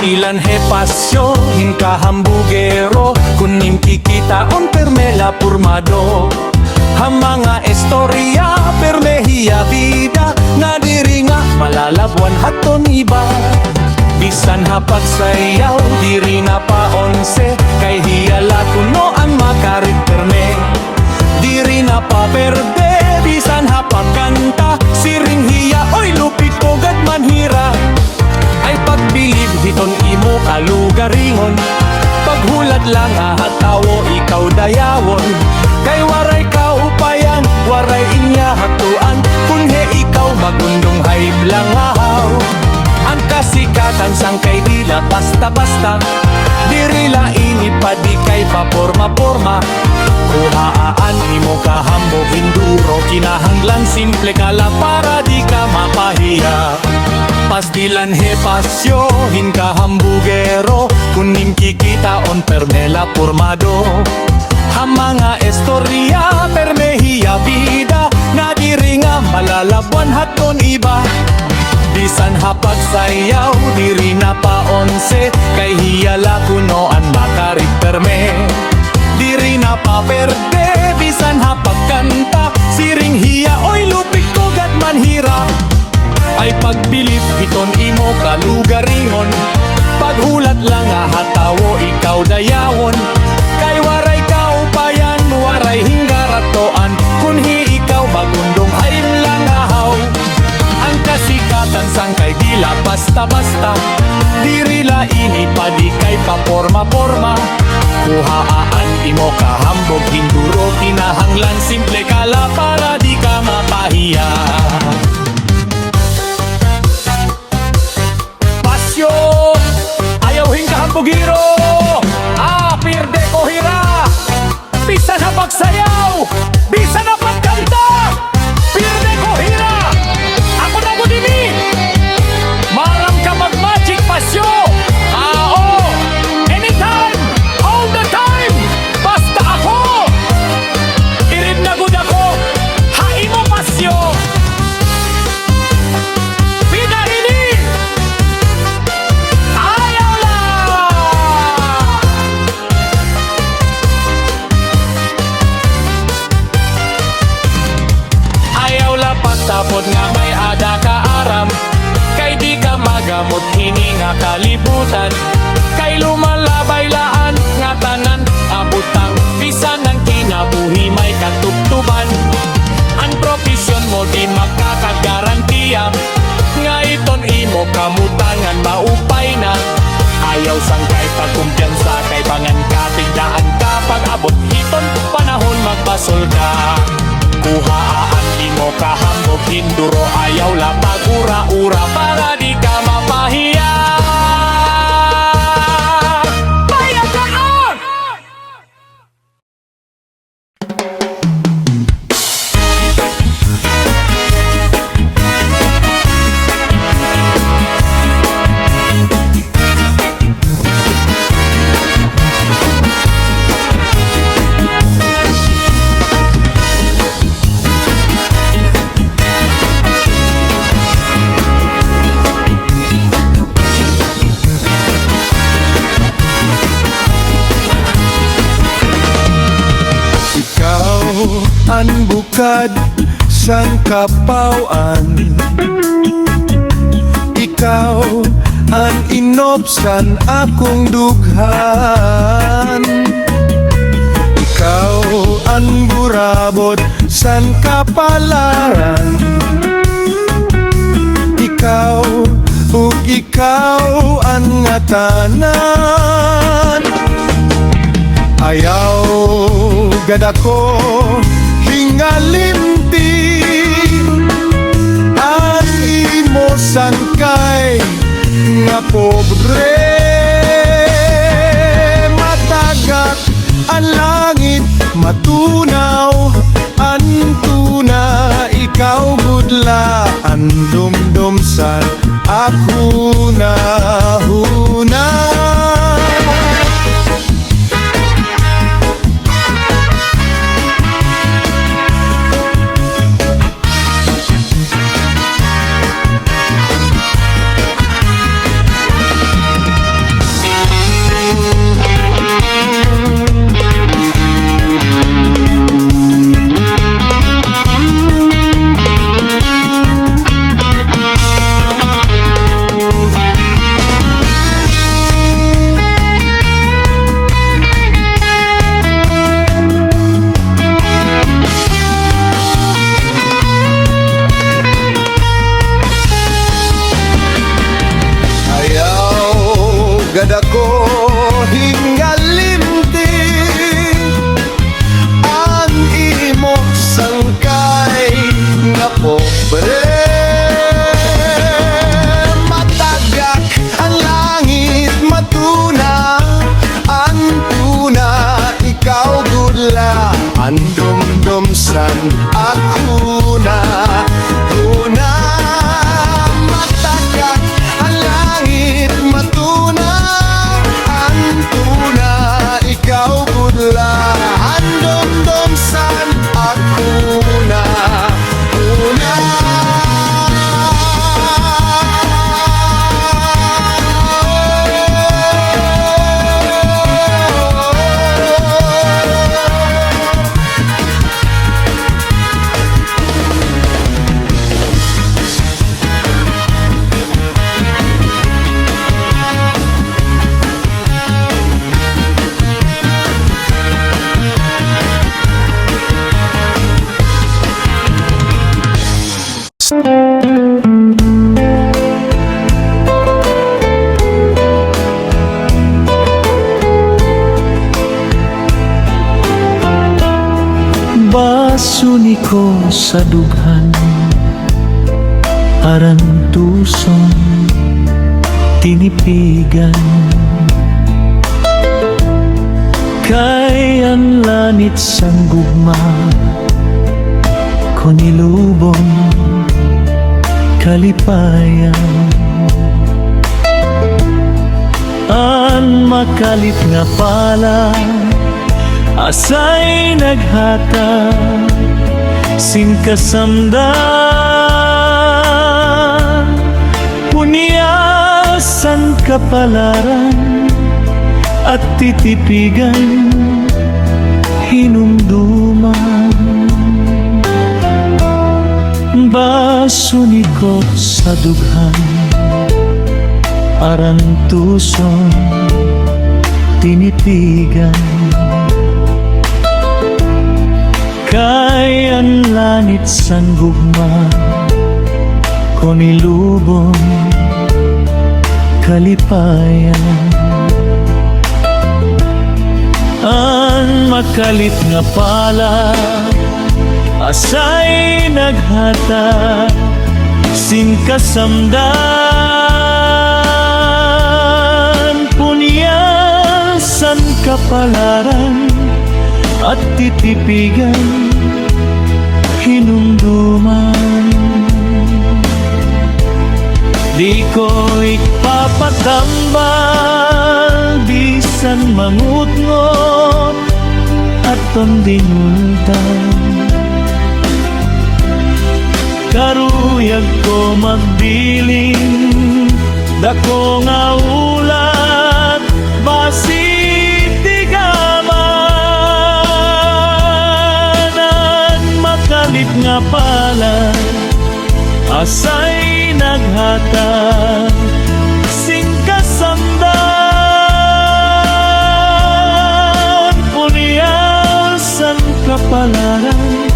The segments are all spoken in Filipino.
Pastilan he pasyo, hinka hambugero, kunim kikitaon permela purmado. Ang mga istorya permehiya vida, na diri nga malalabwan haton iba. Bisan hapag sayaw, diri na paonse, kay hiyala kuno ang makarit perme. Diri na pa perde, bisan hapag kanta, siring hiya, oy lupit ko gad manhira. Ay pagbilib hiton imo kalugaringon, paghulat lang hatawo ikaw dayawon. Kay waray ka upayan, waray inya hatuan, kung he ikaw magundong hayb lang ahaw. Ang kasikatan sang kay dila basta-basta, diri laini pa di kay paporma-porma. Kuhaan imo kahambog hinduro, kinahanglan simple kala para di ka mapahiya. Pastilan he pasyo, hinka hambugero, kunim kikitaon permela purmado. Ang mga istorya permehiya vida, na diri nga malalabwan haton iba. Bisan hapag sayaw, diri na paonse, kay hiyala kuno ang makarit perme. Diri na pa perde, bisan hapag kanta, siring hiya, oy lupit ko gad manhira. Ay pagbilib hiton imo kalugaringon, paghulat lang hatawo ikaw dayawon. Kay waray kaupayan, waray hingaratoan, kunhi ikaw magundong hayim lang ahaw. Ang kasikatan sang kay dila basta-basta, diri laini pa di kay paporma-porma. Kuhaan imo kahambog hinduro, kinahanglan simple kala para di ka mapahiya. Pasyo, ayaw hingkahambugiro, pirde ko hira. Bisan na pagsayaw, bisan na pagkanta, pirde ko hira. Ako na mo dini, maram ka mag-magic pasyo. Oo, anytime, all the time, basta ako. Irib na gud ako, hain mo pasyo. Pinahili, ayaw lang. Ayaw lang pagtapod nga may ada ka aram, kay di ka magamot hininga kalibutan. Kay lumalabay laan nga tanan abutang, bisan ng kinabuhi may katubtuban. Ang profesyon mo di makakagarantiya, nga iton imo kamutangan maupay na. Ayaw sang kay pagkumpiyansa, kay bangan ka tigdaan ka, pag-abot hiton panahon magbasol ka. Kuhaan imo kahambog hinduro, ayaw la pag-ura-ura para di ka mapahiya. Bayad ka on! An bukad sang kapawan, ikaw an inopsan akong dughan. Ikaw an burabot san kapalaran, ikaw ug ikaw ang ngatanan. Ayaw gad ako hingalimti ang imo sangkay nga pobre. Matagak ang langit, matunaw ang tuna, ikaw budla ang dumdum sa ako na huna. kadako hingalimti ang imo sangkay nga pobre. Matagak ang langit matuna, ang tuna ikaw gudla, ang dumdumsan ako na una. Matagak ang langit matuna, ang tuna ikaw gudla, ang dumdumsan ako na una. Basuni ko sa dughan, aran tuson tinipigan, kay ang lanit sang gugma ko nilubong kalipayan. Ang makalit nga pala asay naghata sin kasamdan, puniasan kapalaran at titipigan hinumduman. Basuni ko sa dughan, aran tuson tinitigan, kay ang lanit sang gugma ko nilubong kalipayan. Ang makalit nga pala asay naghata sin kasamdan, punyasan kapalaran at titipigan hinumduman. Di ko ipapatambal bisan mangutngot at tondinultan, karuyag ko magbiling dako nga ulat basit tigaman. Ang makalit nga pala asay naghatag sing kasamdan, punyasan kapalaran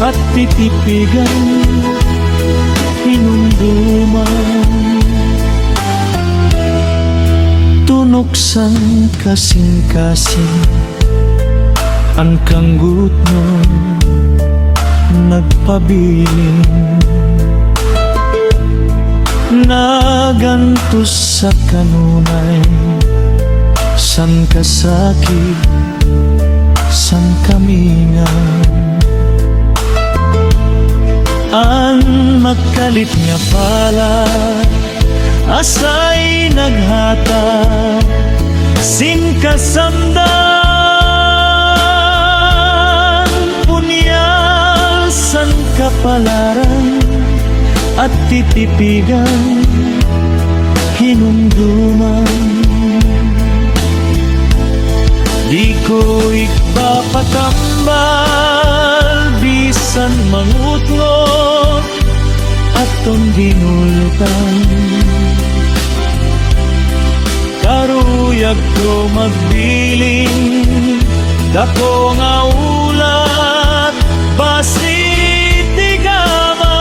at titipigan hinumduman. Tunuksan kasing-kasing ang kanggut mo nagpabiling, nagantos sa kanunay san kasakit san kamingan. Ang makalit nga pala asay naghata sin kasamdan, punyasan kapalaran at titipigan hinumduman. Di ko ipapatambal bisan mangutlot at tondinultan, karuyag ko magbiling dako nga ulat basit tigaman.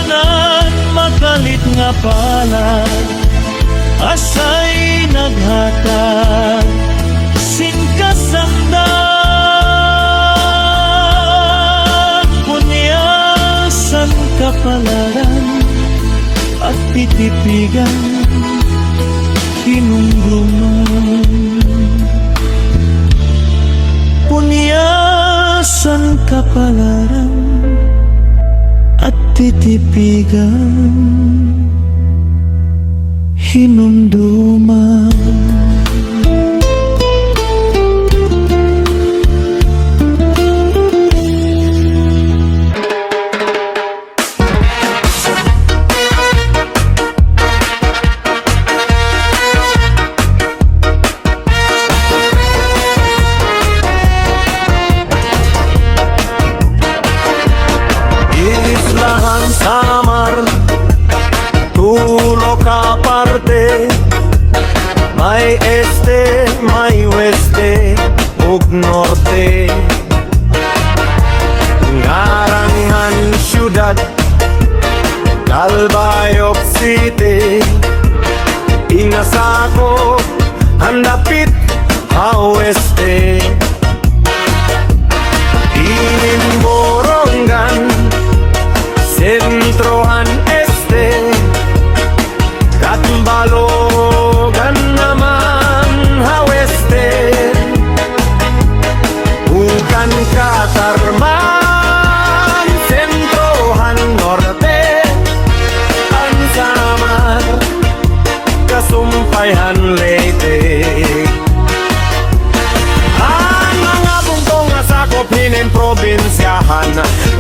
Ang makalit nga pala asa'y naghatag sinkasangdan, punyasan kapalaran at titipigan hinungruman. Punyasan kapalaran at titipigan hinumduman. Islahan samar, tulo ka parte. May este, may weste, ug norte. Ngarangan syudad, Calbayog City. Inasako, handapit, haweste. Inimborongan, sentrohan este. Katbalogan naman haweste. Bukan Katarman, sentrohan norte. Ang samar, kasumpayhan Leyte. Ang mga bungtong nga sakop hinin probinsyahan,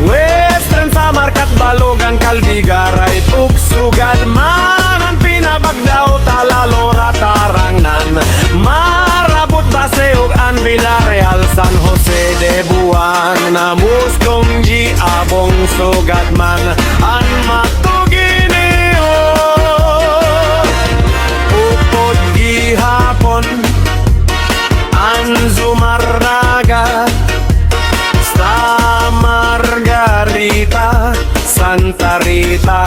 Western Samar, Katbalogan, Caldigaray, Tugsugad man ang pinabagdaw, Talalora, Tarangnan, Marabot, Baseog, An Villarreal, San Jose de Buang, Namuskong, G, Abong, Sugad man ang Matugineo, Upod, Gihapon, Anzumarnaga, Sta Margarita, Santa Rita,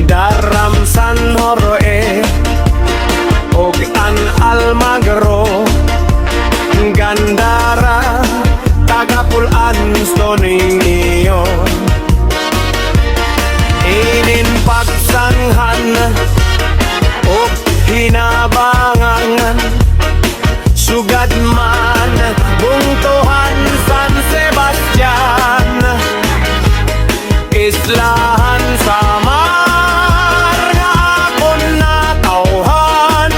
Daram, San Jorge, og an Almagro, Gandara, Tagapulan, Stoningion. Inin pagsanghan og hinabangan, sugad man bungtuhan San Sebastian, Islahan samar nga akon natawhan,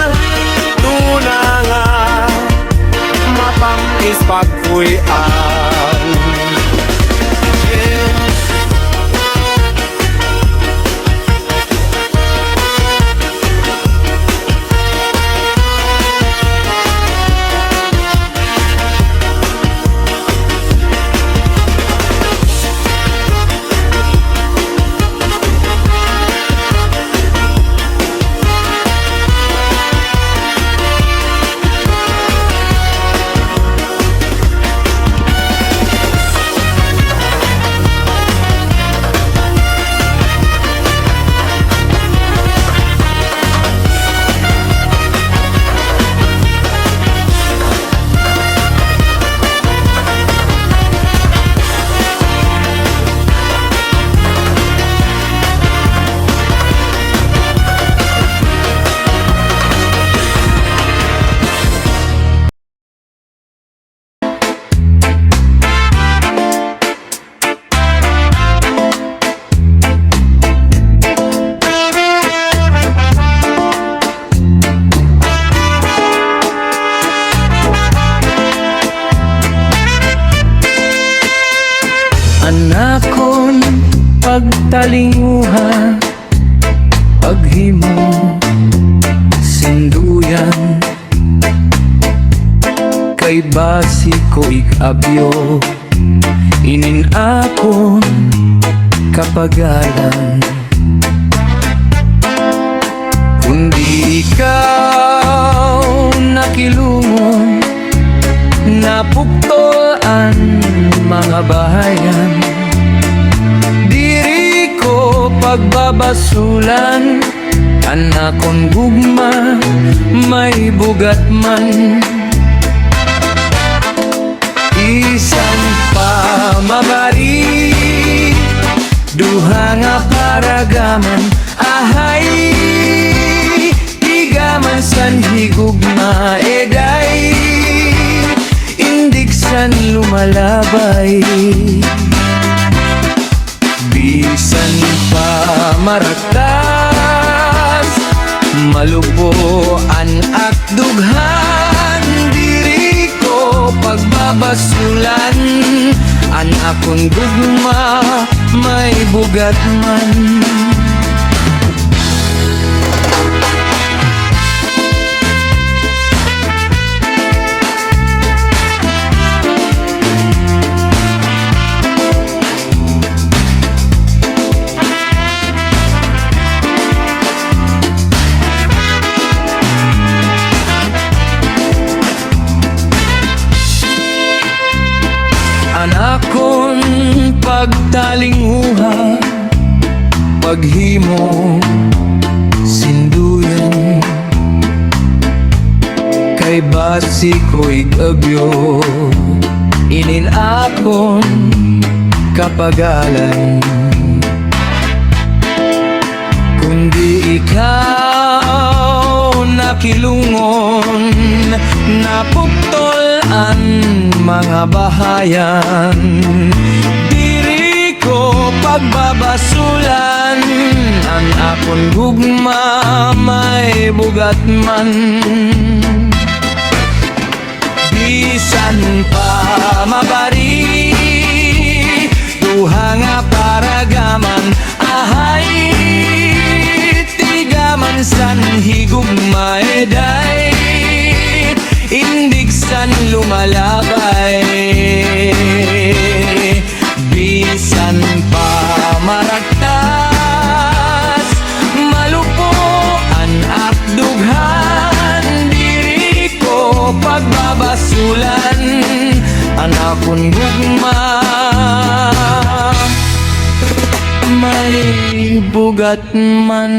tuna nga mapangis pagkuyan. Anakon pagtalinguha, paghimo sinduyan, kay basi ko ikabyo, inin akon kapagalan. Kundi ikaw nakilungon, napuktoan mga bahayan, diri ko pagbabasulan, anak kong gugma, may bugat man. Isan pa mabari, duha nga paragaman. Ahay, tigaman san higugma eday, indig san lumalabay. Bisan pa maratas, maluboan at dughan, diri ko pagbabasulan. An akong gugma, may bugat man. Anakon pagtalinguha, paghimo sinduyan, kay basi ko'y agyo, inin akon kapagalan. Kundi ikaw nakilungon, napuktol ang mga bahayan. Diri ko pagbabasulan, ang akon gugma, may bugat man. Bisan pa mabari, duha nga paragaman. Ahay, tigaman san higugma eday, indig san lumalabay. Bisan pa maragtas, malupoan at dughan, diri ko pagbabasulan. Anakon gugma, may bugat man.